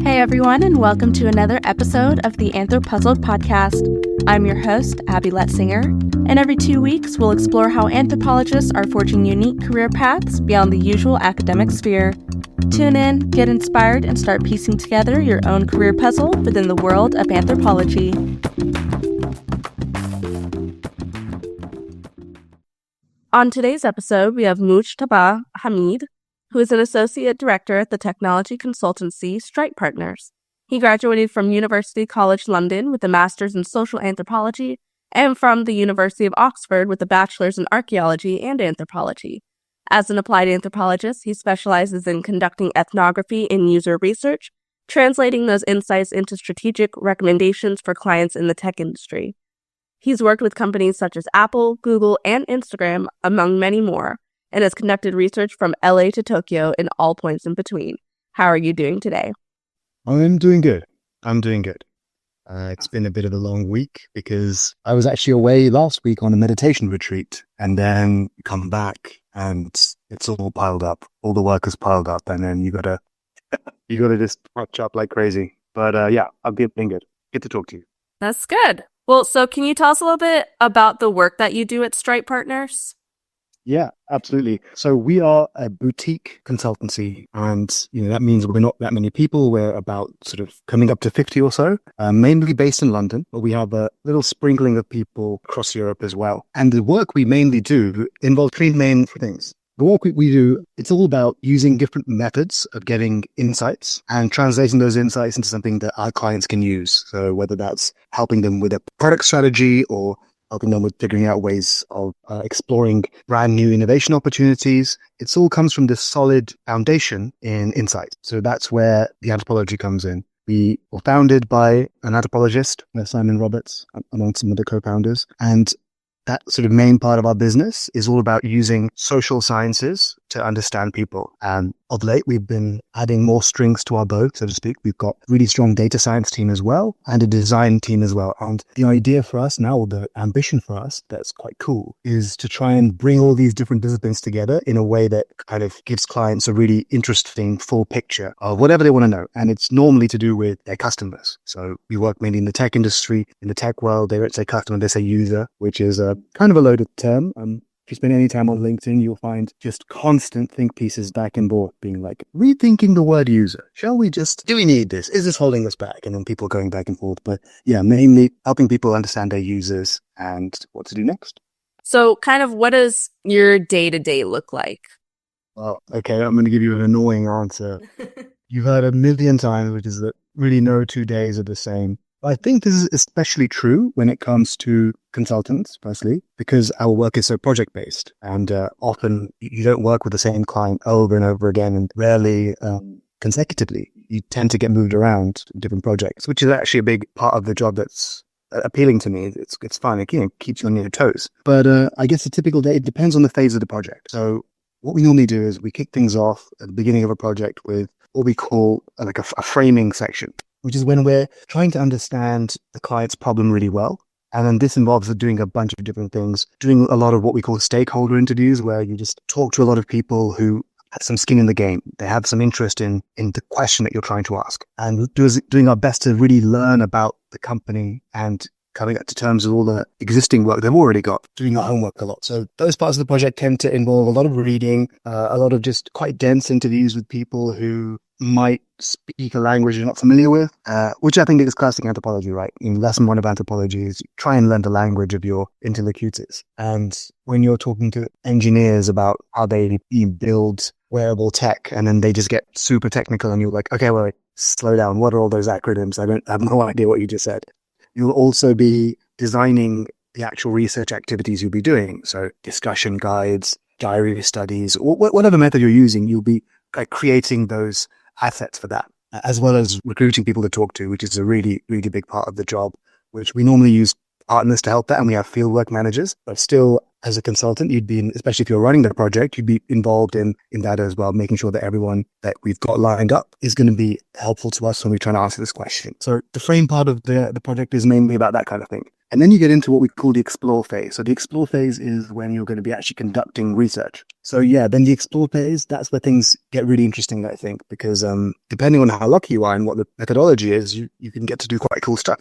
Hey everyone, and welcome to another episode of the AnthroPuzzled podcast. I'm your host, Abby Letzinger, and every 2 weeks we'll explore how anthropologists are forging unique career paths beyond the usual academic sphere. Tune in, get inspired, and start piecing together your own career puzzle within the world of anthropology. On today's episode, we have Mujtaba Hameed, who is an associate director at the technology consultancy Stripe Partners. He graduated from University College London with a master's in social anthropology and from the University of Oxford with a bachelor's in archaeology and anthropology. As an applied anthropologist, he specializes in conducting ethnography and user research, translating those insights into strategic recommendations for clients in the tech industry. He's worked with companies such as Apple, Google, and Instagram, among many more, and has conducted research from LA to Tokyo and all points in between. How are you doing today? I'm doing good. It's been a bit of a long week because I was actually away last week on a meditation retreat and then come back and it's all piled up. All the work is piled up and then you gotta just catch up like crazy. But yeah, I've been good. Good to talk to you. That's good. Well, so can you tell us a little bit about the work that you do at Stripe Partners? Yeah, absolutely. So we are a boutique consultancy and, that means we're not that many people. We're about sort of coming up to 50 or so, mainly based in London, but we have a little sprinkling of people across Europe as well. And the work we mainly do involves three main things. The work we do, it's all about using different methods of getting insights and translating those insights into something that our clients can use. So whether that's helping them with a product strategy or helping them with figuring out ways of exploring brand new innovation opportunities. It all comes from this solid foundation in insight. So that's where the anthropology comes in. We were founded by an anthropologist, Simon Roberts, among some of the co-founders. And that sort of main part of our business is all about using social sciences to understand people. And of late, we've been adding more strings to our bow, so to speak. We've got a really strong data science team as well and a design team as well. And the idea for us now, or the ambition for us, that's quite cool, is to try and bring all these different disciplines together in a way that kind of gives clients a really interesting full picture of whatever they want to know. And it's normally to do with their customers. So we work mainly in the tech industry. In the tech world, they don't say customer, they say user, which is a kind of a loaded term. If you spend any time on LinkedIn, you'll find just constant think pieces back and forth being like, rethinking the word user. Do we need this? Is this holding us back? And then people going back and forth. But yeah, mainly helping people understand their users and what to do next. So kind of what does your day-to-day look like? Well, okay, I'm going to give you an annoying answer. You've heard a million times, which is that really no 2 days are the same. I think this is especially true when it comes to consultants, firstly, because our work is so project-based and often you don't work with the same client over and over again and rarely consecutively. You tend to get moved around in different projects, which is actually a big part of the job that's appealing to me. It's fun. It keeps you on your toes. But I guess a typical day, it depends on the phase of the project. So what we normally do is we kick things off at the beginning of a project with what we call like a framing section, which is when we're trying to understand the client's problem really well. And then this involves doing a bunch of different things, doing a lot of what we call stakeholder interviews, where you just talk to a lot of people who have some skin in the game. They have some interest in the question that you're trying to ask. And doing our best to really learn about the company and coming up to terms with all the existing work they've already got, doing our homework a lot. So those parts of the project tend to involve a lot of reading, a lot of just quite dense interviews with people who might speak a language you're not familiar with, which I think is classic anthropology, right? In lesson 1 of anthropology is try and learn the language of your interlocutors. And when you're talking to engineers about how they build wearable tech and then they just get super technical and you're like, okay, well, slow down. What are all those acronyms? I have no idea what you just said. You'll also be designing the actual research activities you'll be doing. So discussion guides, diary studies, whatever method you're using, you'll be creating those assets for that, as well as recruiting people to talk to, which is a really, really big part of the job, which we normally use partners to help that. And we have fieldwork managers, but still as a consultant, you'd be, especially if you're running the project, you'd be involved in that as well, making sure that everyone that we've got lined up is going to be helpful to us when we're trying to answer this question. So the frame part of the project is mainly about that kind of thing. And then you get into what we call the explore phase. So the explore phase is when you're going to be actually conducting research. So yeah, then the explore phase, that's where things get really interesting, I think, because depending on how lucky you are and what the methodology is, you can get to do quite cool stuff.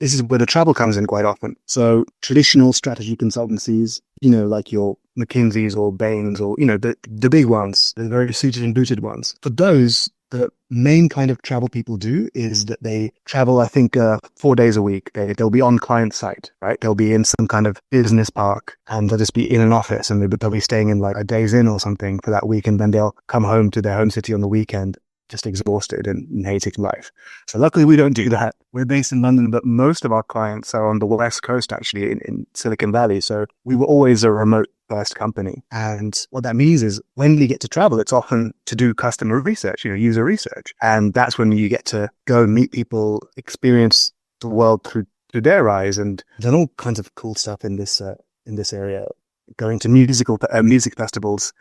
This is where the travel comes in quite often. So traditional strategy consultancies, like your McKinsey's or Bain's or, the big ones, the very suited and booted ones. For those, the main kind of travel people do is that they travel, I think, 4 days a week. They'll be on client site, right? They'll be in some kind of business park and they'll just be in an office and they'll be staying in like a Days Inn or something for that week. And then they'll come home to their home city on the weekend, just exhausted and hating life. So luckily we don't do that. We're based in London, but most of our clients are on the West Coast, actually, in Silicon Valley. So we were always a remote first company. And what that means is when we get to travel, it's often to do customer research, user research. And that's when you get to go and meet people, experience the world through their eyes, and done all kinds of cool stuff in this area. Going to music festivals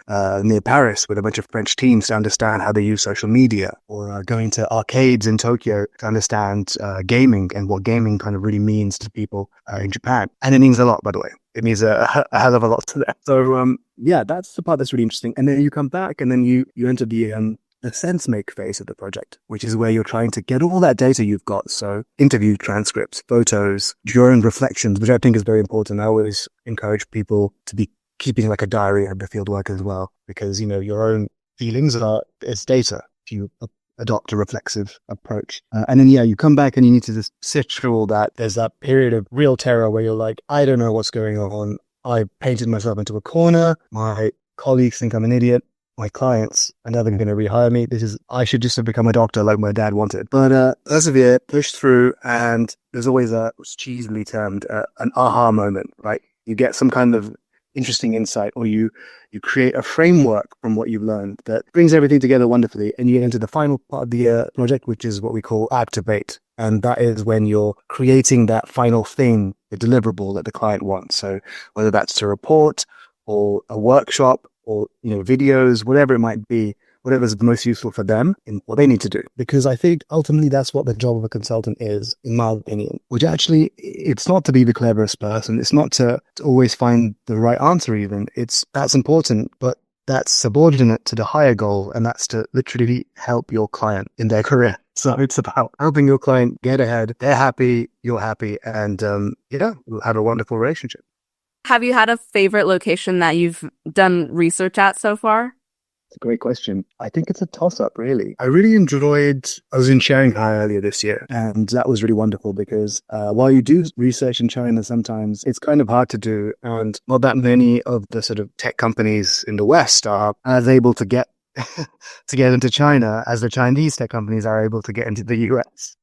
near Paris with a bunch of French teams to understand how they use social media, or going to arcades in Tokyo to understand gaming and what gaming kind of really means to people in Japan. And it means a lot, by the way. It means a hell of a lot to them. So yeah, that's the part that's really interesting. And then you come back and then you enter the sense make phase of the project, which is where you're trying to get all that data you've got. So interview transcripts, photos, your own reflections, which I think is very important. I always encourage people to be keeping like a diary of the field work as well, because, your own feelings it's data if you adopt a reflexive approach. And then, you come back and you need to just sit through all that. There's that period of real terror where you're like, I don't know what's going on. I painted myself into a corner. My colleagues think I'm an idiot. My clients are never going to rehire me. I should just have become a doctor like my dad wanted. But persevere, push through, and there's always what's cheesily termed an aha moment, right? You get some kind of interesting insight, or you create a framework from what you've learned that brings everything together wonderfully, and you enter the final part of the project, which is what we call activate. And that is when you're creating that final thing, the deliverable that the client wants. So whether that's a report or a workshop, or videos, whatever it might be, whatever's most useful for them in what they need to do. Because I think ultimately that's what the job of a consultant is, in my opinion, which actually, it's not to be the cleverest person. It's not to always find the right answer even. That's important, but that's subordinate to the higher goal, and that's to literally help your client in their career. So it's about helping your client get ahead. They're happy, you're happy, and we'll have a wonderful relationship. Have you had a favorite location that you've done research at so far? It's a great question. I think it's a toss-up, really. I was in Shanghai earlier this year, and that was really wonderful because while you do research in China, sometimes it's kind of hard to do, and not that many of the sort of tech companies in the West are as able to get into China as the Chinese tech companies are able to get into the US.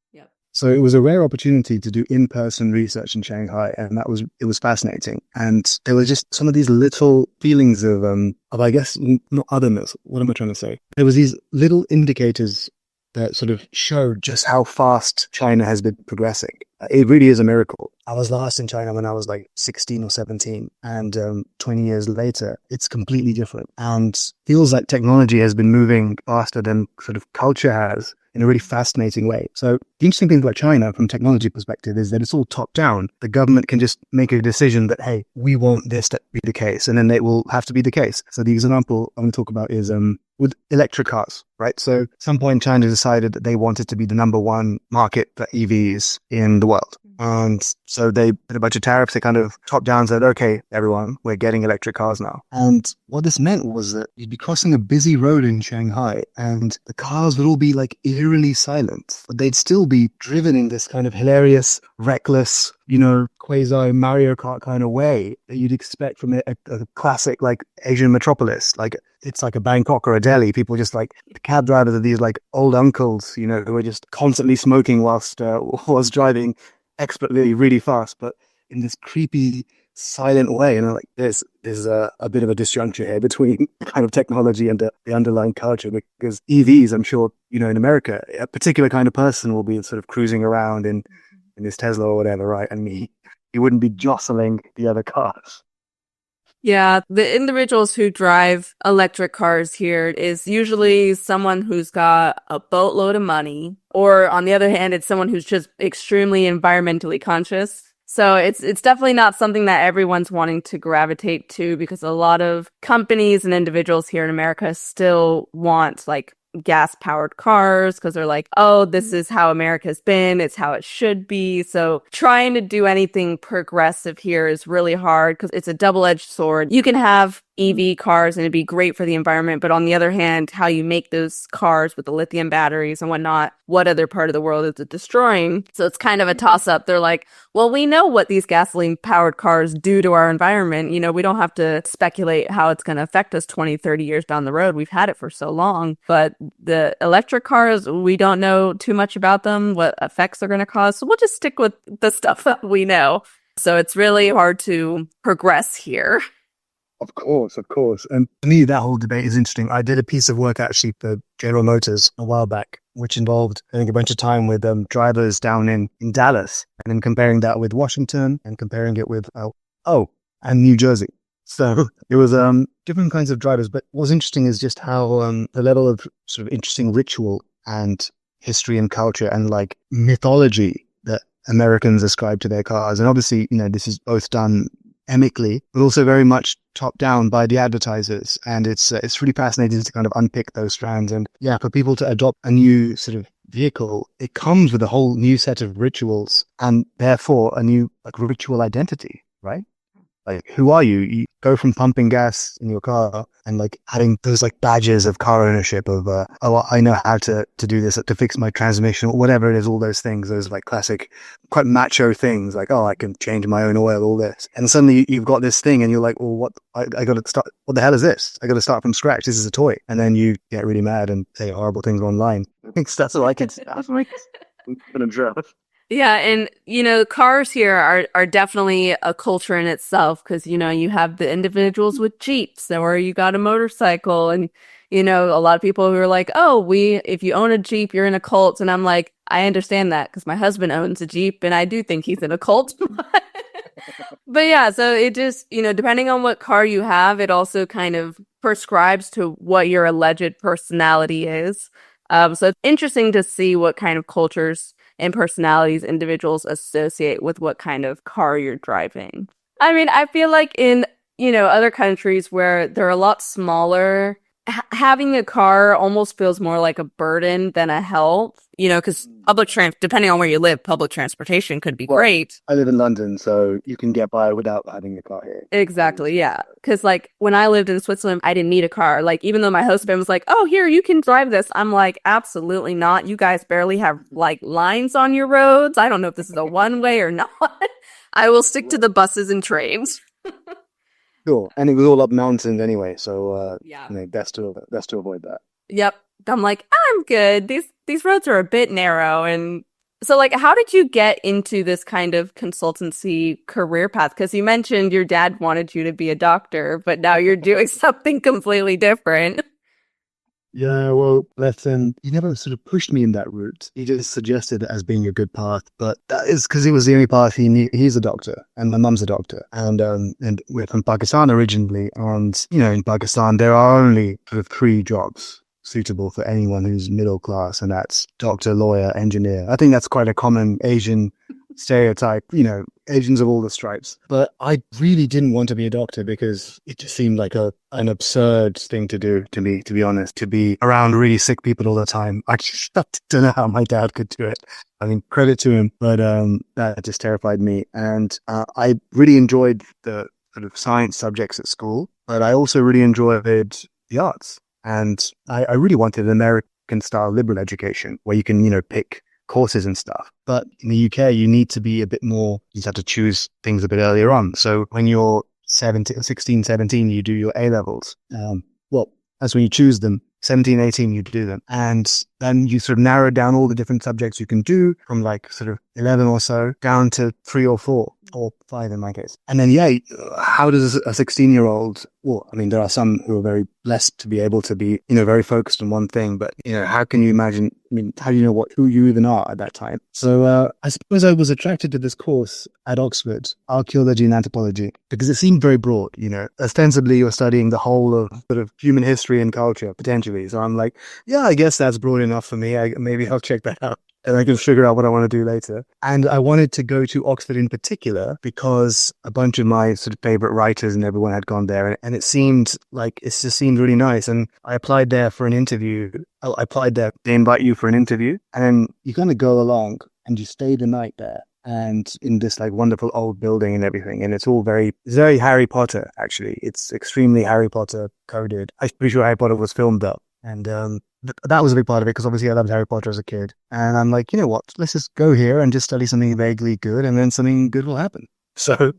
So it was a rare opportunity to do in-person research in Shanghai, and it was fascinating. And there were just some of these little feelings of I guess, not otherness. What am I trying to say? There was these little indicators that sort of showed just how fast China has been progressing. It really is a miracle. I was last in China when I was like 16 or 17, and 20 years later, it's completely different. And feels like technology has been moving faster than sort of culture has, in a really fascinating way. So the interesting thing about China from a technology perspective is that it's all top down. The government can just make a decision that, hey, we want this to be the case, and then it will have to be the case. So the example I'm going to talk about is with electric cars, right? So at some point China decided that they wanted to be the number one market for EVs in the world. And so they put a bunch of tariffs. They kind of top down said, okay, everyone, we're getting electric cars now. And what this meant was that you'd be crossing a busy road in Shanghai and the cars would all be like eerily silent, but they'd still be driven in this kind of hilarious, reckless, quasi Mario Kart kind of way that you'd expect from a classic like Asian metropolis. Like it's like a Bangkok or a Delhi. People just like, the cab drivers are these like old uncles, who are just constantly smoking whilst driving expertly really fast, but in this creepy, silent way. And like there's a bit of a disjuncture here between kind of technology and the underlying culture, because EVs, I'm sure, in America, a particular kind of person will be sort of cruising around in this Tesla or whatever, right? And he wouldn't be jostling the other cars. Yeah, the individuals who drive electric cars here is usually someone who's got a boatload of money, or on the other hand, it's someone who's just extremely environmentally conscious. So it's definitely not something that everyone's wanting to gravitate to, because a lot of companies and individuals here in America still want like gas-powered cars because they're like, oh, this is how America's been. It's how it should be. So trying to do anything progressive here is really hard because it's a double-edged sword. You can have EV cars and it'd be great for the environment, but on the other hand, how you make those cars with the lithium batteries and whatnot, what other part of the world is it destroying? So it's kind of a toss-up. They're like, well, we know what these gasoline-powered cars do to our environment. You know, we don't have to speculate how it's going to affect us 20, 30 years down the road. We've had it for so long. But the electric cars, we don't know too much about them, what effects they're going to cause. So we'll just stick with the stuff that we know. So it's really hard to progress here. Of course, of course. And to me, that whole debate is interesting. I did a piece of work actually for General Motors a while back, which involved, I think, a bunch of time with drivers down in Dallas, and then comparing that with Washington and comparing it with, and New Jersey. So it was different kinds of drivers. But what's interesting is just how the level of sort of interesting ritual and history and culture and like mythology that Americans ascribe to their cars. And obviously, you know, this is both done amicably, but also very much top down by the advertisers. And it's really fascinating to kind of unpick those strands. And yeah, for people to adopt a new sort of vehicle, it comes with a whole new set of rituals and therefore a new like ritual identity, right? Like, who are you? You go from pumping gas in your car and like adding those like badges of car ownership of, I know how to do this, to fix my transmission or whatever it is, all those things, those like classic, quite macho things like, oh, I can change my own oil, all this. And suddenly you've got this thing and you're like, well, I got to start, what the hell is this? I got to start from scratch. This is a toy. And then you get really mad and say horrible things online. I think that's all I can say. I'm going to draft. Yeah, and you know, cars here are definitely a culture in itself because you know, you have the individuals with Jeeps or you got a motorcycle, and you know, a lot of people who are like, "Oh, if you own a Jeep, you're in a cult." And I'm like, I understand that because my husband owns a Jeep and I do think he's in a cult. But yeah, so it just, you know, depending on what car you have, it also kind of prescribes to what your alleged personality is. So it's interesting to see what kind of cultures and personalities individuals associate with what kind of car you're driving. I mean, I feel like in, you know, other countries where they're a lot smaller, having a car almost feels more like a burden than a help, you know, because depending on where you live, public transportation could be great. I live in London, so you can get by without having a car here. Exactly, yeah. Because like when I lived in Switzerland, I didn't need a car. Like even though my husband was like, oh, here, you can drive this. I'm like, absolutely not. You guys barely have like lines on your roads. I don't know if this is a one way or not. I will stick to the buses and trains. Sure, and it was all up mountains anyway, so Yeah. you know, best to avoid that. Yep. I'm like, I'm good. These roads are a bit narrow. And so like, how did you get into this kind of consultancy career path? Because you mentioned your dad wanted you to be a doctor, but now you're doing something completely different. Yeah, well, he never sort of pushed me in that route. He just suggested it as being a good path, but that is because it was the only path he knew. He's a doctor, and my mum's a doctor, and we're from Pakistan originally, and you know, in Pakistan there are only sort of 3 jobs suitable for anyone who's middle class, and that's doctor, lawyer, engineer. I think that's quite a common Asian stereotype, you know, Asians of all the stripes. But I really didn't want to be a doctor because it just seemed like an absurd thing to do to me, to be honest, to be around really sick people all the time. I just don't know how my dad could do it. I mean, credit to him, but that just terrified me. And I really enjoyed the sort of science subjects at school, but I also really enjoyed the arts. And I really wanted an American style liberal education where you can, you know, pick courses and stuff. But in the UK, you need to be a bit more, you have to choose things a bit earlier on. So when you're 16, 17, you do your A levels. Well, that's when you choose them. 17, 18, you do them. And then you sort of narrow down all the different subjects you can do from like sort of 11 or so down to 3 or 4. or 5 in my case. And then, yeah, how does a 16-year-old, well, I mean, there are some who are very blessed to be able to be, very focused on one thing, but, how can you imagine, I mean, how do you know who you even are at that time? So I suppose I was attracted to this course at Oxford, archaeology and anthropology, because it seemed very broad, ostensibly you're studying the whole of sort of human history and culture, potentially. So I'm like, yeah, I guess that's broad enough for me. Maybe I'll check that out and I can figure out what I want to do later. And I wanted to go to Oxford in particular because a bunch of my sort of favorite writers and everyone had gone there, and it just seemed really nice. And I applied there for an interview. I applied there. They invite you for an interview, and then you kind of go along and you stay the night there. And in this like wonderful old building and everything. And it's very Harry Potter, actually. It's extremely Harry Potter coded. I'm pretty sure Harry Potter was filmed up. And that was a big part of it because obviously I loved Harry Potter as a kid. And I'm like, you know what? Let's just go here and just study something vaguely good, and then something good will happen. So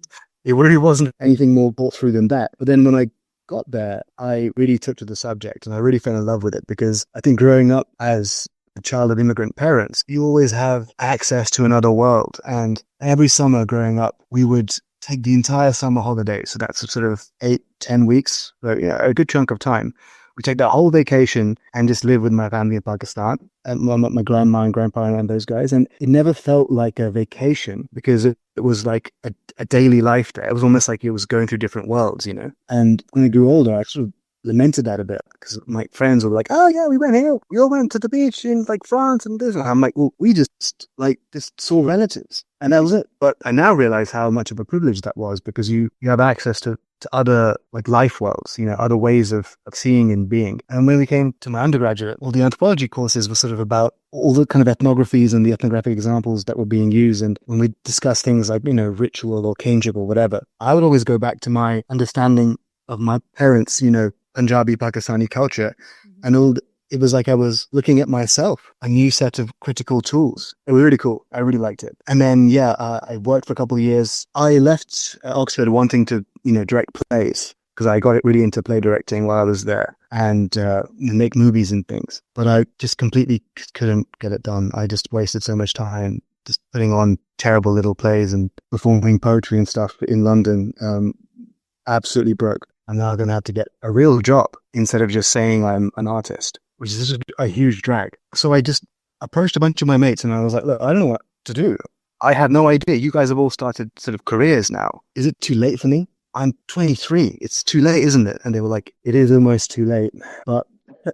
it really wasn't anything more thought through than that. But then when I got there, I really took to the subject and I really fell in love with it because I think growing up as a child of immigrant parents, you always have access to another world. And every summer growing up, we would take the entire summer holiday. So that's sort of 8-10 weeks, so, a good chunk of time. We take that whole vacation and just live with my family in Pakistan, and my grandma and grandpa and those guys. And it never felt like a vacation because it was like a daily life there. It was almost like it was going through different worlds, And when I grew older, I sort of lamented that a bit because my friends were like, oh yeah, we went here. We all went to the beach in like France and this. And I'm like, well, we just saw relatives and that was it. But I now realize how much of a privilege that was because you have access to other like life worlds, other ways of seeing and being. And when we came to my undergraduate, the anthropology courses were sort of about all the kind of ethnographies and the ethnographic examples that were being used. And when we discussed things like, ritual or kinship or whatever, I would always go back to my understanding of my parents, Punjabi, Pakistani culture, and it was like I was looking at myself, a new set of critical tools. It was really cool. I really liked it. And then, I worked for a couple of years. I left Oxford wanting to, direct plays because I got really into play directing while I was there and make movies and things. But I just completely couldn't get it done. I just wasted so much time just putting on terrible little plays and performing poetry and stuff in London. Absolutely broke. I'm now going to have to get a real job instead of just saying I'm an artist, which is a huge drag. So I just approached a bunch of my mates and I was like, look, I don't know what to do. I had no idea. You guys have all started sort of careers now. Is it too late for me? I'm 23. It's too late, isn't it? And they were like, it is almost too late. But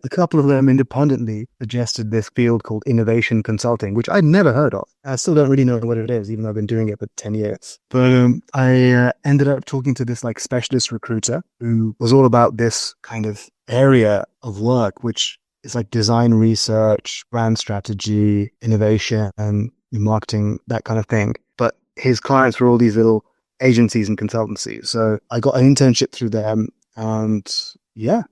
a couple of them independently suggested this field called innovation consulting, which I'd never heard of. I still don't really know what it is, even though I've been doing it for 10 years. But I ended up talking to this like specialist recruiter who was all about this kind of area of work, which is like design research, brand strategy, innovation, and marketing, that kind of thing. But his clients were all these little agencies and consultancies. So I got an internship through them and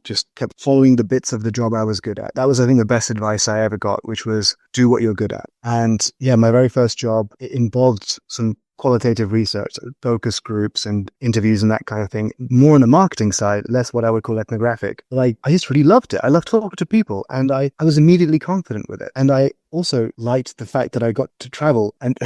just kept following the bits of the job I was good at. That was, I think, the best advice I ever got, which was do what you're good at. And my very first job, it involved some qualitative research, focus groups and interviews and that kind of thing. More on the marketing side, less what I would call ethnographic. But I just really loved it. I loved talking to people and I was immediately confident with it. And I also liked the fact that I got to travel. And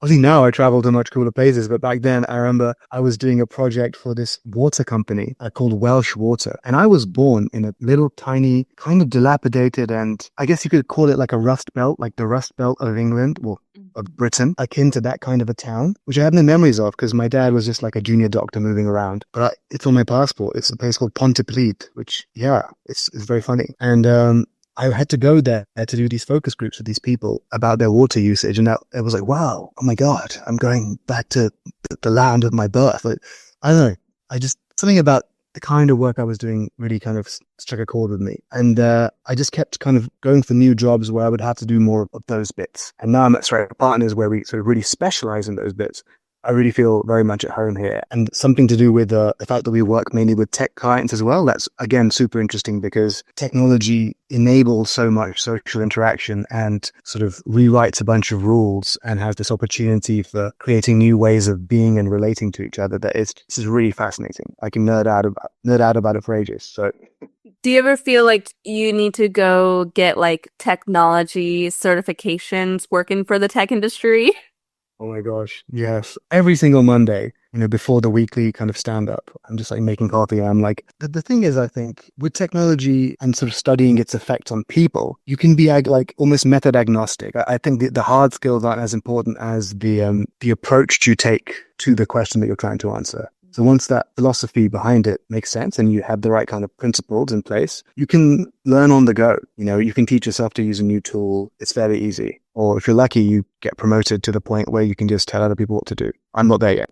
obviously now I travel to much cooler places, but back then I remember I was doing a project for this water company called Welsh Water. And I was born in a little tiny, kind of dilapidated, and I guess you could call it like a rust belt, like the rust belt of England, well, of Britain, akin to that kind of a town, which I have no memories of because my dad was just like a junior doctor moving around. But it's on my passport. It's a place called Pontypridd, which, it's very funny. And I had to go there to do these focus groups with these people about their water usage. And it was like, wow, oh my God, I'm going back to the land of my birth. Like, I don't know. Something about the kind of work I was doing really kind of struck a chord with me. And I just kept kind of going for new jobs where I would have to do more of those bits. And now I'm at Stripe Partners where we sort of really specialize in those bits. I really feel very much at home here. And something to do with the fact that we work mainly with tech clients as well. That's, again, super interesting because technology enables so much social interaction and sort of rewrites a bunch of rules and has this opportunity for creating new ways of being and relating to each other. This is really fascinating. I can nerd out about it for ages. So, do you ever feel like you need to go get like technology certifications working for the tech industry? Oh my gosh. Yes. Every single Monday, before the weekly kind of stand up, I'm just like making coffee. I'm like, the thing is, I think with technology and sort of studying its effect on people, you can be like almost method agnostic. I think the hard skills aren't as important as the approach you take to the question that you're trying to answer. So once that philosophy behind it makes sense and you have the right kind of principles in place, you can learn on the go. You can teach yourself to use a new tool. It's fairly easy. Or if you're lucky, you get promoted to the point where you can just tell other people what to do. I'm not there yet.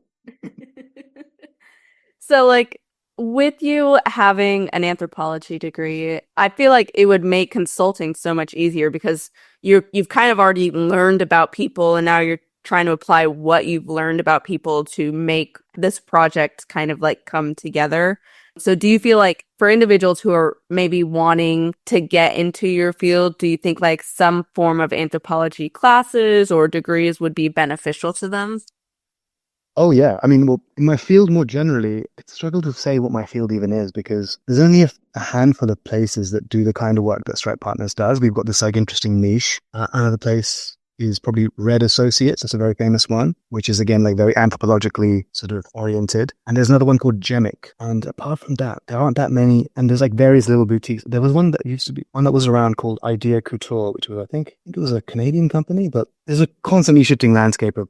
So, like, with you having an anthropology degree, I feel like it would make consulting so much easier because you've kind of already learned about people, and now you're trying to apply what you've learned about people to make this project kind of like come together. So do you feel like for individuals who are maybe wanting to get into your field, do you think like some form of anthropology classes or degrees would be beneficial to them? Oh, yeah. I mean, well, in my field more generally, I struggle to say what my field even is because there's only a handful of places that do the kind of work that Stripe Partners does. We've got this like interesting niche. Another place is probably Red Associates. That's a very famous one, which is again like very anthropologically sort of oriented. And there's another one called Gemic. And apart from that, there aren't that many. And there's like various little boutiques. There was one that used to be one that was around called Idea Couture, which was I think it was a Canadian company, but there's a constantly shifting landscape of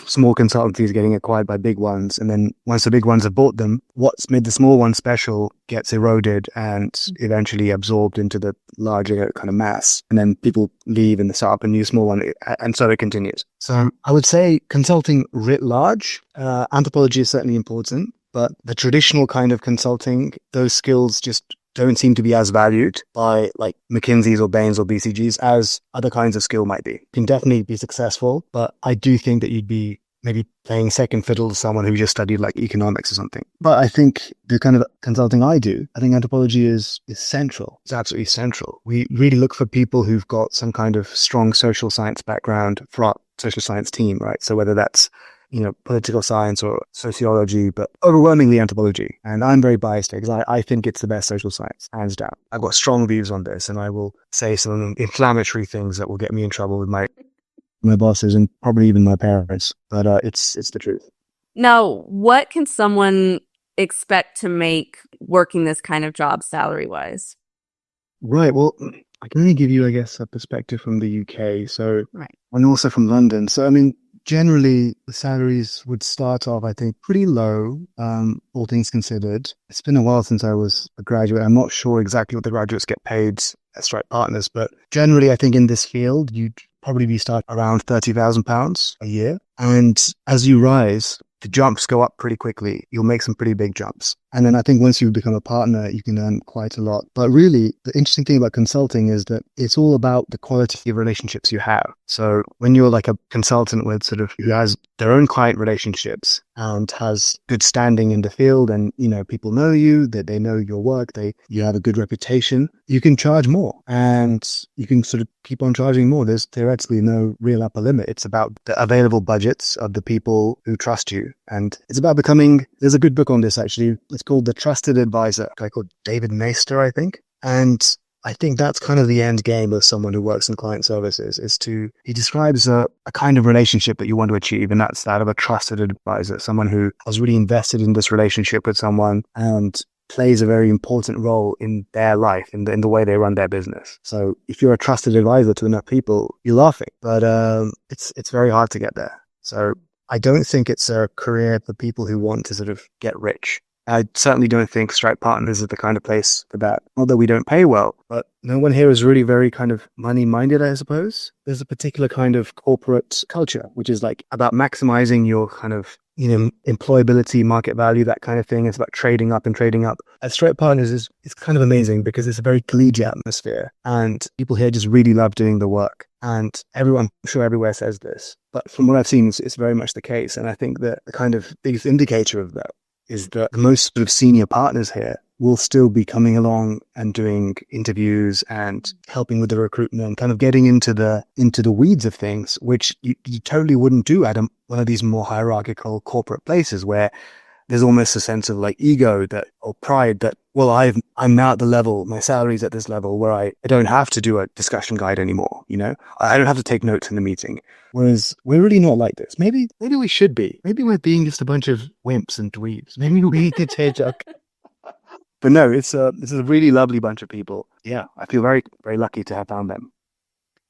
small consultancies getting acquired by big ones. And then once the big ones have bought them, what's made the small one special gets eroded and eventually absorbed into the larger kind of mass. And then people leave and they start up a new small one. And so it continues. So I would say consulting writ large, anthropology is certainly important, but the traditional kind of consulting, those skills just don't seem to be as valued by like McKinsey's or Bain's or BCG's as other kinds of skill might be. You can definitely be successful, but I do think that you'd be maybe playing second fiddle to someone who just studied like economics or something. But I think the kind of consulting I do, I think anthropology is central. It's absolutely central. We really look for people who've got some kind of strong social science background for our social science team, right? So whether that's political science or sociology, but overwhelmingly anthropology. And I'm very biased because I think it's the best social science, hands down. I've got strong views on this and I will say some inflammatory things that will get me in trouble with my bosses and probably even my parents. But it's the truth. Now, what can someone expect to make working this kind of job salary-wise? Right. Well, I can only give you, I guess, a perspective from the UK. So, Right. and also from London. So, I mean, generally, the salaries would start off, I think, pretty low, all things considered. It's been a while since I was a graduate. I'm not sure exactly what the graduates get paid at Stripe Partners, but generally, I think in this field, you'd probably be starting around £30,000 a year. And as you rise, the jumps go up pretty quickly. You'll make some pretty big jumps. And then I think once you become a partner, you can earn quite a lot. But really, the interesting thing about consulting is that it's all about the quality of relationships you have. So when you're like a consultant with sort of who has their own client relationships and has good standing in the field and, people know you, that they know your work, you have a good reputation, you can charge more and you can sort of keep on charging more. There's theoretically no real upper limit. It's about the available budgets of the people who trust you. And it's about there's a good book on this actually. It's called The Trusted Advisor, a guy called David Maister, I think. And I think that's kind of the end game of someone who works in client services he describes a kind of relationship that you want to achieve. And that's that of a trusted advisor, someone who has really invested in this relationship with someone and plays a very important role in their life, in the way they run their business. So if you're a trusted advisor to enough people, you're laughing, but it's very hard to get there. So I don't think it's a career for people who want to sort of get rich. I certainly don't think Stripe Partners is the kind of place for that. Not that we don't pay well, but no one here is really very kind of money-minded, I suppose. There's a particular kind of corporate culture, which is like about maximizing your kind of, employability, market value, that kind of thing. It's about trading up and trading up. At Stripe Partners, it's kind of amazing because it's a very collegiate atmosphere and people here just really love doing the work. And everyone, I'm sure everywhere says this, but from what I've seen, it's very much the case. And I think that the kind of biggest indicator of that is that the most sort of senior partners here will still be coming along and doing interviews and helping with the recruitment and kind of getting into the weeds of things, which you totally wouldn't do at one of these more hierarchical corporate places where there's almost a sense of like ego that, or pride that, well, I'm now at the level, my salary's at this level where I don't have to do a discussion guide anymore. I don't have to take notes in the meeting. Whereas we're really not like this. Maybe we should be. Maybe we're being just a bunch of wimps and dweebs. Maybe we need to change up. But no, this is a really lovely bunch of people. Yeah, I feel very, very lucky to have found them.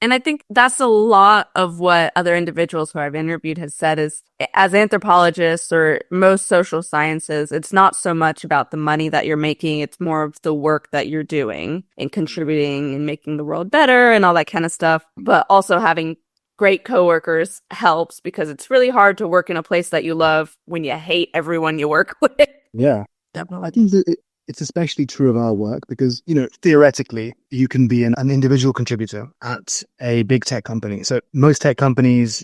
And I think that's a lot of what other individuals who I've interviewed have said is, as anthropologists or most social sciences, it's not so much about the money that you're making. It's more of the work that you're doing and contributing and making the world better and all that kind of stuff. But also having great coworkers helps, because it's really hard to work in a place that you love when you hate everyone you work with. Yeah, definitely. I think that it's especially true of our work because, theoretically, you can be an individual contributor at a big tech company. So most tech companies,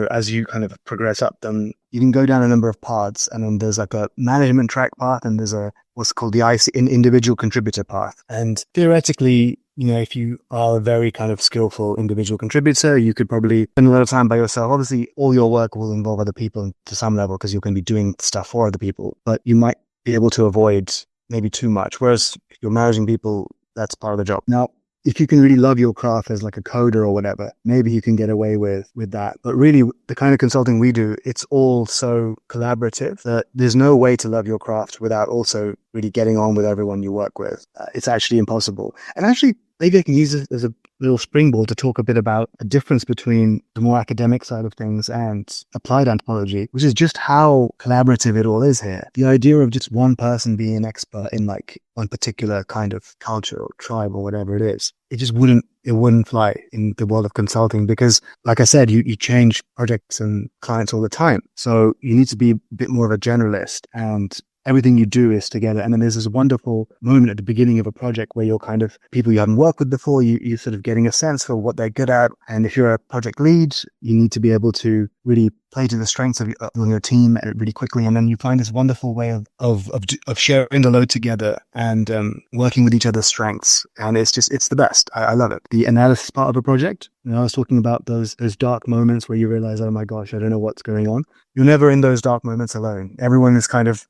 as you kind of progress up them, you can go down a number of paths, and then there's like a management track path, and there's what's called the individual contributor path. And theoretically, if you are a very kind of skillful individual contributor, you could probably spend a lot of time by yourself. Obviously, all your work will involve other people to some level because you're going to be doing stuff for other people, but you might be able to avoid maybe too much. Whereas if you're managing people, that's part of the job. Now, if you can really love your craft as like a coder or whatever, maybe you can get away with that. But really, the kind of consulting we do, it's all so collaborative that there's no way to love your craft without also really getting on with everyone you work with. It's actually impossible. And actually, maybe I can use it as a little springboard to talk a bit about a difference between the more academic side of things and applied anthropology, which is just how collaborative it all is here. The idea of just one person being an expert in like one particular kind of culture or tribe or whatever it is, it wouldn't fly in the world of consulting because, like I said, you change projects and clients all the time. So you need to be a bit more of a generalist, and everything you do is together. And then there's this wonderful moment at the beginning of a project where you're kind of people you haven't worked with before, you're sort of getting a sense for what they're good at. And if you're a project lead, you need to be able to really play to the strengths of your team really quickly. And then you find this wonderful way of sharing the load together and working with each other's strengths. And it's the best. I love it. The analysis part of a project, I was talking about those dark moments where you realize, oh my gosh, I don't know what's going on. You're never in those dark moments alone. Everyone is kind of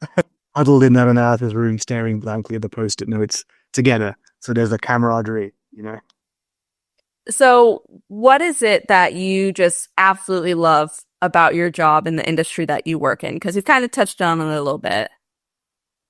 huddled in that analysis room, staring blankly at the post-it notes together. So there's a camaraderie, So what is it that you just absolutely love about your job in the industry that you work in? Because you've kind of touched on it a little bit.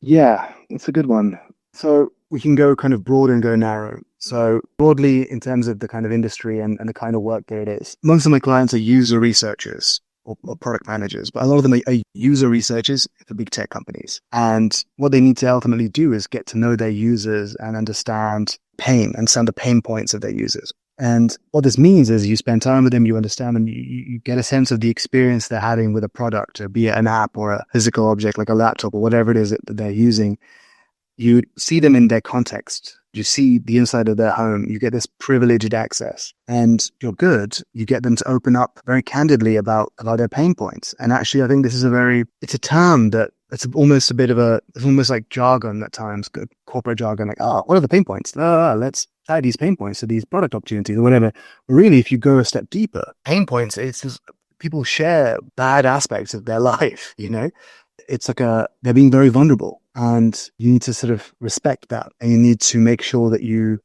Yeah, it's a good one. So we can go kind of broad and go narrow. So broadly, in terms of the kind of industry and the kind of work that it is, most of my clients are user researchers or product managers, but a lot of them are user researchers for big tech companies. And what they need to ultimately do is get to know their users and understand the pain points of their users. And what this means is you spend time with them, you understand them, you get a sense of the experience they're having with a product, or be it an app or a physical object like a laptop or whatever it is that they're using. You see them in their context. You see the inside of their home. You get this privileged access, and you're good. You get them to open up very candidly about their pain points. And actually, I think this is it's a term that it's almost it's almost like jargon at times, corporate jargon, like, what are the pain points? Let's tie these pain points to these product opportunities or whatever. But really, if you go a step deeper, pain points, it's just people share bad aspects of their life, It's like they're being very vulnerable, and you need to sort of respect that, and you need to make sure that you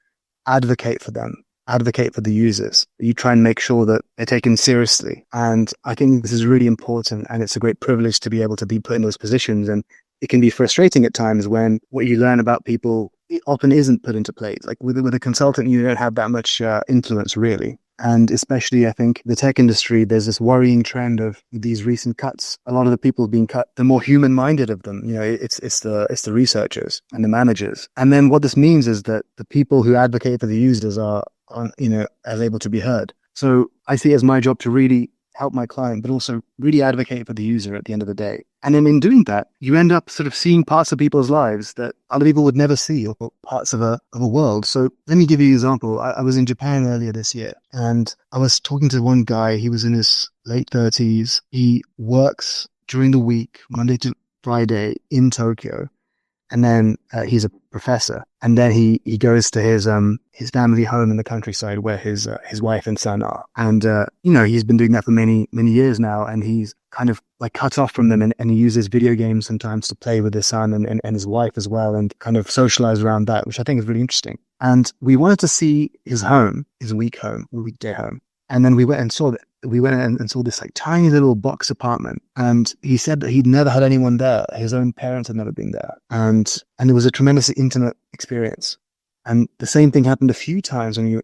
advocate for them, advocate for the users. You try and make sure that they're taken seriously. And I think this is really important, and it's a great privilege to be able to be put in those positions. And it can be frustrating at times when what you learn about people often isn't put into place. Like with a consultant, you don't have that much influence really. And especially, I think, the tech industry, there's this worrying trend of these recent cuts. A lot of the people being cut, the more human-minded of them, it's the researchers and the managers. And then what this means is that the people who advocate for the users are able to be heard. So I see it as my job to really help my client, but also really advocate for the user at the end of the day. And then in doing that, you end up sort of seeing parts of people's lives that other people would never see, or parts of a world. So let me give you an example. I was in Japan earlier this year, and I was talking to one guy. He was in his late 30s. He works during the week, Monday to Friday in Tokyo. And then he's a professor. And then he goes to his family home in the countryside where his wife and son are. And, he's been doing that for many, many years now. And he's kind of like cut off from them, and he uses video games sometimes to play with his son and his wife as well, and kind of socialize around that, which I think is really interesting. And we wanted to see his home, his weekday home. And then we went and saw this like tiny little box apartment. And he said that he'd never had anyone there. His own parents had never been there. And it was a tremendously intimate experience. And the same thing happened a few times when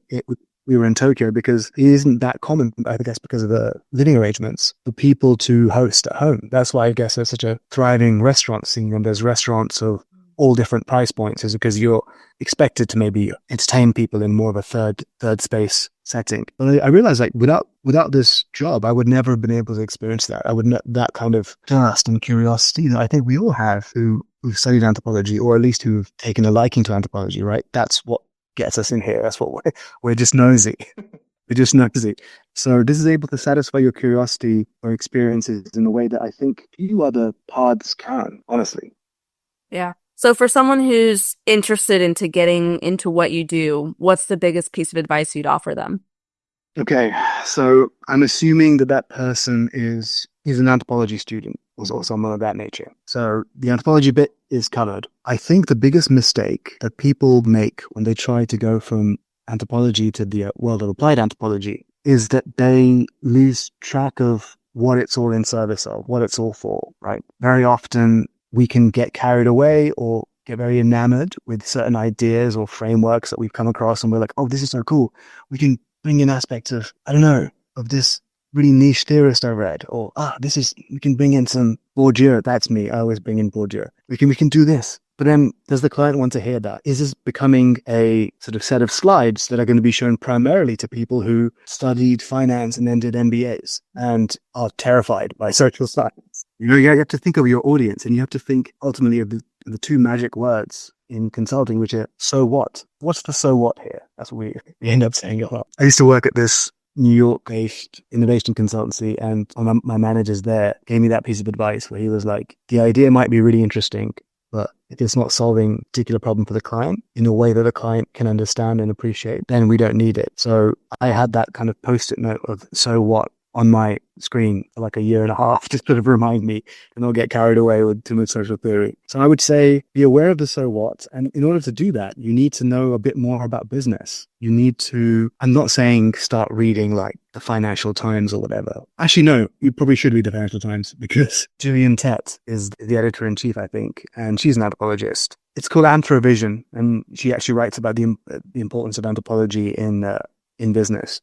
we were in Tokyo, because it isn't that common, I guess, because of the living arrangements, for people to host at home. That's why I guess there's such a thriving restaurant scene, and there's restaurants of all different price points, is because you're expected to maybe entertain people in more of a third space setting. But I realized, like, without this job, I would never have been able to experience that. I would not that kind of thirst and curiosity that I think we all have who've studied anthropology, or at least who've taken a liking to anthropology, right? That's what gets us in here. That's what we're just nosy. We're just nosy. So this is able to satisfy your curiosity or experiences in a way that I think few other paths can, honestly. Yeah. So for someone who's interested into getting into what you do, what's the biggest piece of advice you'd offer them? Okay, so I'm assuming that person is an anthropology student or someone of that nature. So the anthropology bit is covered. I think the biggest mistake that people make when they try to go from anthropology to the world of applied anthropology is that they lose track of what it's all in service of, what it's all for, right? Very often we can get carried away or get very enamored with certain ideas or frameworks that we've come across, and we're like, oh, this is so cool. We can bring in aspects of, I don't know, of this really niche theorist I read, or we can bring in some Bourdieu. That's me. I always bring in Bourdieu. We can do this. But then does the client want to hear that? Is this becoming a sort of set of slides that are going to be shown primarily to people who studied finance and then did MBAs and are terrified by social science? You have to think of your audience, and you have to think ultimately of the two magic words in consulting, which are so what? What's the so what here? That's what we end up saying a lot. I used to work at this New York-based innovation consultancy, and my managers there gave me that piece of advice where he was like, the idea might be really interesting, but if it's not solving a particular problem for the client in a way that the client can understand and appreciate, then we don't need it. So I had that kind of post-it note of so what on my screen for like a year and a half to sort of remind me to not get carried away with too much social theory. So I would say be aware of the so what. And in order to do that, you need to know a bit more about business. You need to, I'm not saying start reading like the Financial Times or whatever. Actually, no, you probably should read the Financial Times, because Gillian Tett is the editor-in-chief, I think, and she's an anthropologist. It's called AnthroVision, and she actually writes about the importance of anthropology in business.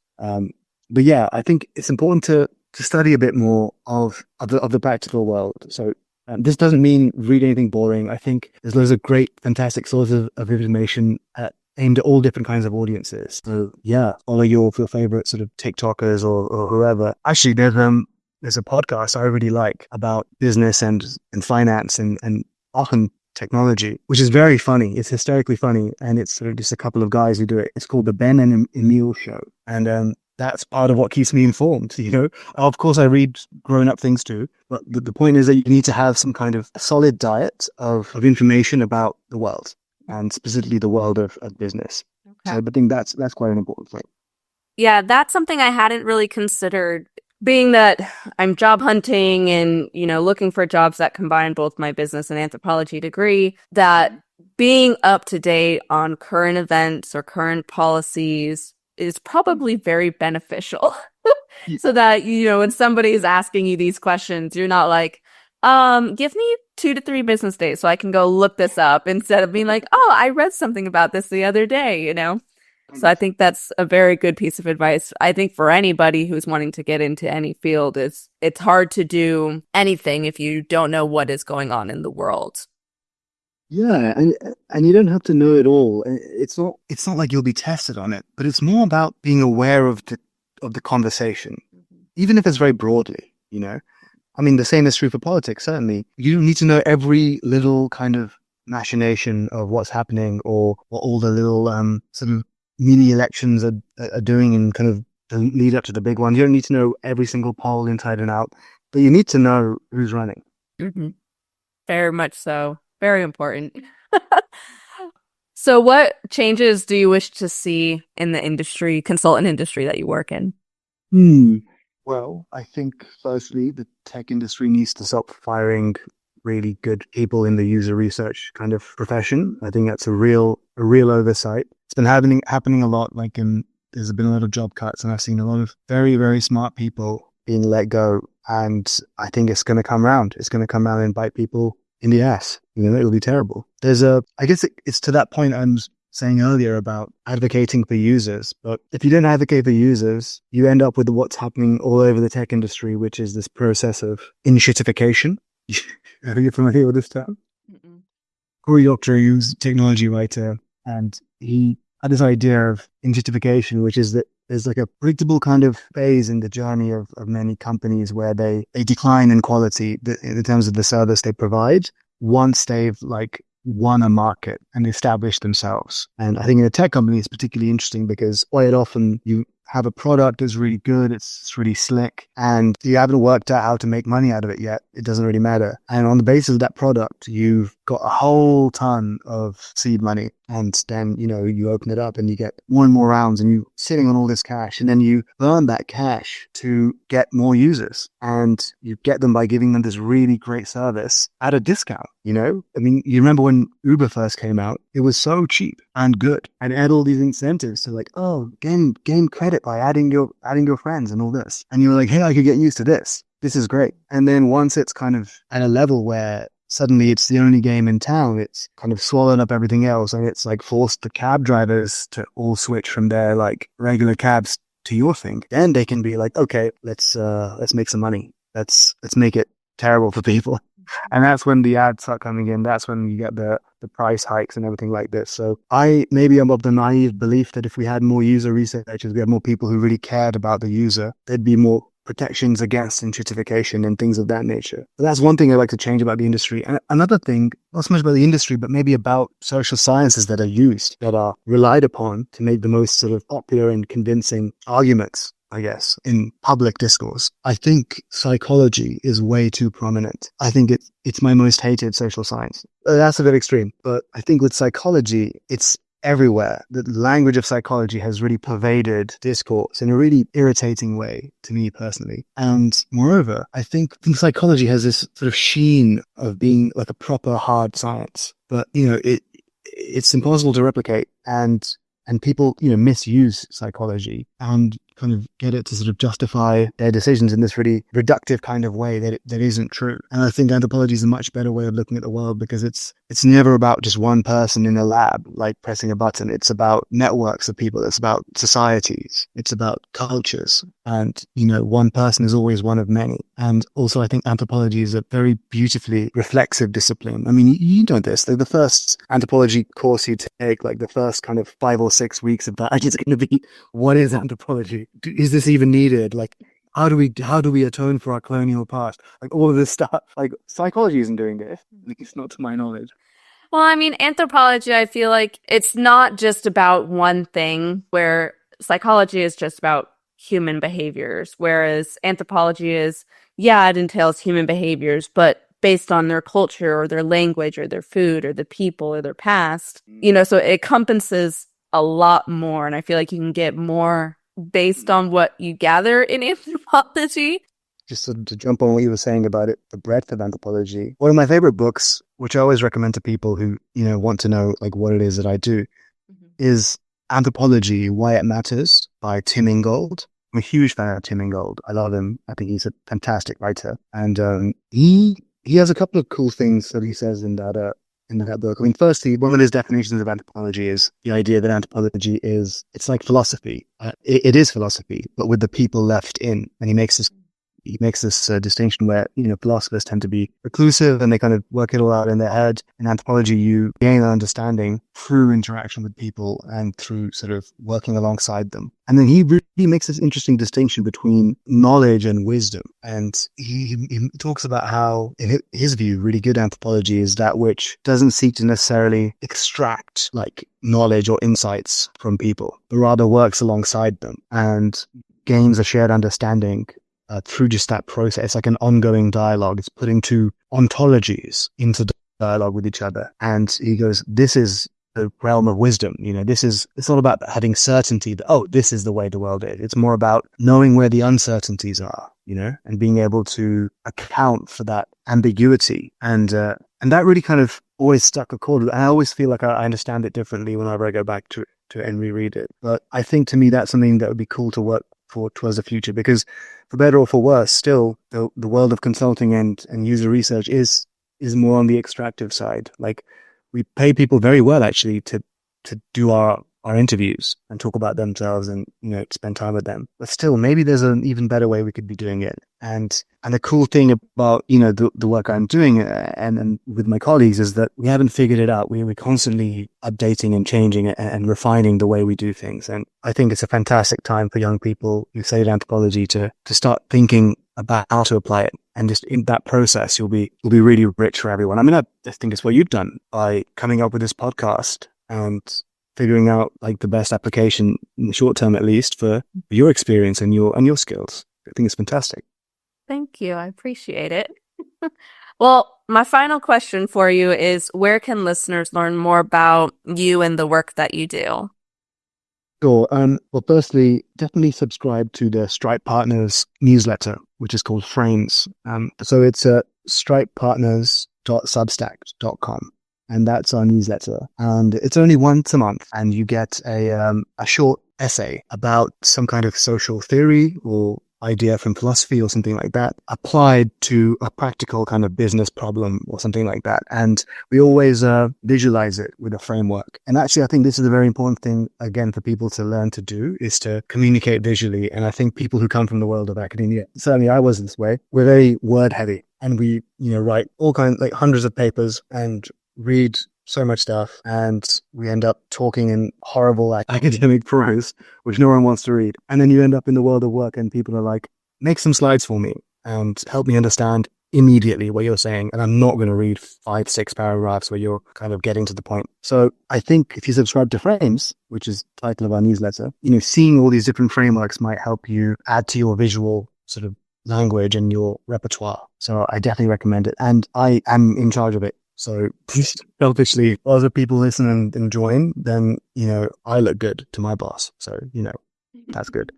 But yeah, I think it's important to study a bit more of the practical world. So this doesn't mean read anything boring. I think there's loads of great, fantastic sources of information aimed at all different kinds of audiences. So yeah, follow your favorite sort of TikTokers or whoever. Actually, there's a podcast I really like about business and finance and often technology, which is very funny. It's hysterically funny, and it's sort of just a couple of guys who do it. It's called the Ben and Emil Show, and that's part of what keeps me informed. Of course, I read grown-up things too, but the point is that you need to have some kind of solid diet of information about the world, and specifically the world of business. Okay. So I think that's quite an important thing. Yeah, that's something I hadn't really considered. Being that I'm job hunting and, looking for jobs that combine both my business and anthropology degree, that being up to date on current events or current policies is probably very beneficial. So that, when somebody is asking you these questions, you're not like, give me 2 to 3 business days so I can go look this up, instead of being like, oh, I read something about this the other day, So I think that's a very good piece of advice. I think for anybody who's wanting to get into any field, it's hard to do anything if you don't know what is going on in the world. Yeah, and you don't have to know it all. It's not like you'll be tested on it, but it's more about being aware of the conversation, even if it's very broadly. I mean, the same is true for politics. Certainly, you don't need to know every little kind of machination of what's happening, or what all the little sort of mini elections are doing in kind of the lead up to the big one. You don't need to know every single poll inside and out, but you need to know who's running. Mm-hmm. Very much so. Very important. So what changes do you wish to see in the industry, consultant industry that you work in? Well, I think firstly, the tech industry needs to stop firing really good people in the user research kind of profession. I think that's a real oversight. It's been happening a lot. There's been a lot of job cuts, and I've seen a lot of very, very smart people being let go. And I think it's going to come round. It's going to come round and bite people in the ass. It'll be terrible. I guess it's to that point I'm saying earlier about advocating for users. But if you don't advocate for users, you end up with what's happening all over the tech industry, which is this process of initiatification. Are you familiar with this term? Mm-mm. Cory Doctorow, who's a technology writer, and he had this idea of initiatification, which is that there's like a predictable kind of phase in the journey of many companies where they decline in quality in terms of the service they provide once they've won a market and established themselves. And I think in a tech company, it's particularly interesting because quite often you have a product that's really good, it's really slick, and you haven't worked out how to make money out of it yet. It doesn't really matter. And on the basis of that product, you've got a whole ton of seed money. And then, you open it up and you get more and more rounds and you're sitting on all this cash, and then you burn that cash to get more users, and you get them by giving them this really great service at a discount. You remember when Uber first came out, it was so cheap and good, and it had all these incentives to gain credit by adding your friends and all this. And you're like, hey, I could get used to this. This is great. And then once it's kind of at a level where suddenly it's the only game in town, it's kind of swallowed up everything else, and it's forced the cab drivers to all switch from their regular cabs to your thing. Then they can be okay, let's make some money. Let's make it terrible for people. And that's when the ads start coming in. That's when you get the price hikes and everything like this. So I'm of the naive belief that if we had more user researchers, we had more people who really cared about the user, there'd be more protections against intuitification and things of that nature. But that's one thing I'd like to change about the industry. And another thing, not so much about the industry, but maybe about social sciences that are relied upon to make the most sort of popular and convincing arguments, I guess, in public discourse. I think psychology is way too prominent. I think it's my most hated social science. That's a bit extreme, but I think with psychology, it's everywhere. The language of psychology has really pervaded discourse in a really irritating way to me personally. And moreover, I think psychology has this sort of sheen of being like a proper hard science, but it's impossible to replicate, and people misuse psychology and kind of get it to sort of justify their decisions in this really reductive kind of way that isn't true. And I think anthropology is a much better way of looking at the world, because it's never about just one person in a lab pressing a button. It's about networks of people. It's about societies. It's about cultures. And one person is always one of many. And also I think anthropology is a very beautifully reflexive discipline. I mean, you know this, the first anthropology course you take, the first kind of 5 or 6 weeks of that is going to be, what is anthropology? Is this even needed? How do we atone for our colonial past? All of this stuff. Psychology isn't doing this. It's not to my knowledge. Well, I mean, anthropology, I feel like it's not just about one thing, where psychology is just about human behaviors, whereas anthropology is, it entails human behaviors, but based on their culture or their language or their food or the people or their past, so it encompasses a lot more. And I feel like you can get more based on what you gather in anthropology. Just sort of to jump on what you were saying about it, the breadth of anthropology. One of my favorite books, which I always recommend to people who, want to know what it is that I do, is Anthropology, Why It Matters by Tim Ingold. I'm a huge fan of Tim Ingold. I love him. I think he's a fantastic writer. And he has a couple of cool things that he says in that book. I mean, firstly, one of his definitions of anthropology is the idea that anthropology it's like philosophy. It is philosophy, but with the people left in. And he makes this distinction where, philosophers tend to be reclusive and they kind of work it all out in their head. In anthropology, you gain an understanding through interaction with people and through sort of working alongside them. And then he really makes this interesting distinction between knowledge and wisdom. And he talks about how, in his view, really good anthropology is that which doesn't seek to necessarily extract knowledge or insights from people, but rather works alongside them and gains a shared understanding through just that process. It's like an ongoing dialogue. It's putting two ontologies into dialogue with each other. And he goes, this is the realm of wisdom. It's not about having certainty that, oh, this is the way the world is. It's more about knowing where the uncertainties are, and being able to account for that ambiguity. And that really kind of always stuck a chord. And I always feel like I understand it differently whenever I go back to it and reread it. But I think to me, that's something that would be cool to work for towards the future, because for better or for worse, still the world of consulting and user research is more on the extractive side. Like, we pay people very well actually to do our interviews and talk about themselves and, spend time with them. But still, maybe there's an even better way we could be doing it. And the cool thing about, the work I'm doing and with my colleagues is that we haven't figured it out. We're constantly updating and changing and refining the way we do things. And I think it's a fantastic time for young people who study anthropology to start thinking about how to apply it. And just in that process, you'll be really rich for everyone. I mean, I think it's what you've done by coming up with this podcast and figuring out like the best application in the short term, at least for your experience and your skills. I think it's fantastic. Thank you. I appreciate it. Well, my final question for you is, where can listeners learn more about you and the work that you do? Sure. Well, firstly, definitely subscribe to the Stripe Partners newsletter, which is called Frames. So it's at stripepartners.substack.com. And that's our newsletter. And it's only once a month. And you get a short essay about some kind of social theory or idea from philosophy or something like that, applied to a practical kind of business problem or something like that. And we always visualize it with a framework. And actually, I think this is a very important thing, again, for people to learn to do, is to communicate visually. And I think people who come from the world of academia, certainly I was this way, we're very word heavy. And we, write all kinds, like hundreds of papers and read so much stuff, and we end up talking in horrible academic prose, which no one wants to read. And then you end up in the world of work and people are like, make some slides for me and help me understand immediately what you're saying. And I'm not going to read 5-6 paragraphs where you're kind of getting to the point. So I think if you subscribe to Frames, which is the title of our newsletter, seeing all these different frameworks might help you add to your visual sort of language and your repertoire. So I definitely recommend it. And I am in charge of it. So selfishly, if other people listen and join, then, I look good to my boss. So, that's good.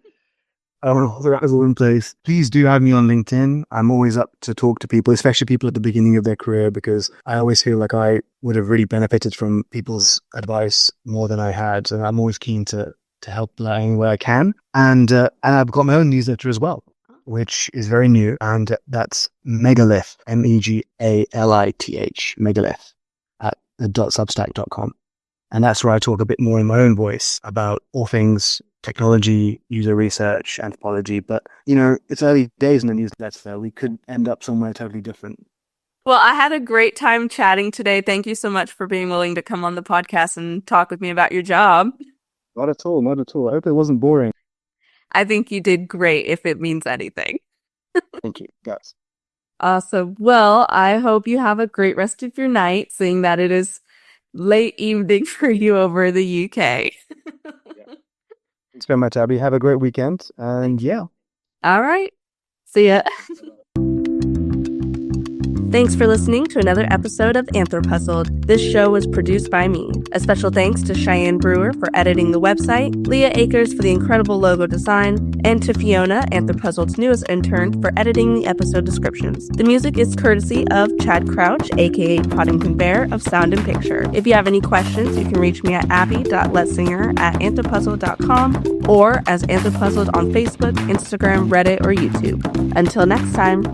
So that is all in place. Please do have me on LinkedIn. I'm always up to talk to people, especially people at the beginning of their career, because I always feel like I would have really benefited from people's advice more than I had. And I'm always keen to help any way I can. And I've got my own newsletter as well, which is very new, and that's Megalith, Megalith, Megalith, at .substack.com. And that's where I talk a bit more in my own voice about all things technology, user research, anthropology. But, it's early days in the newsletter. We could end up somewhere totally different. Well, I had a great time chatting today. Thank you so much for being willing to come on the podcast and talk with me about your job. Not at all. Not at all. I hope it wasn't boring. I think you did great, if it means anything. Thank you, guys. Awesome. Well, I hope you have a great rest of your night, seeing that it is late evening for you over the UK. Thanks very much, Abby. Have a great weekend. And yeah. All right. See ya. Thanks for listening to another episode of AnthroPuzzled. This show was produced by me. A special thanks to Cheyenne Brewer for editing the website, Leah Akers for the incredible logo design, and to Fiona, AnthroPuzzled's newest intern, for editing the episode descriptions. The music is courtesy of Chad Crouch, aka Poddington Bear of Sound and Picture. If you have any questions, you can reach me at abby.letsinger@anthropuzzled.com or as AnthroPuzzled on Facebook, Instagram, Reddit, or YouTube. Until next time.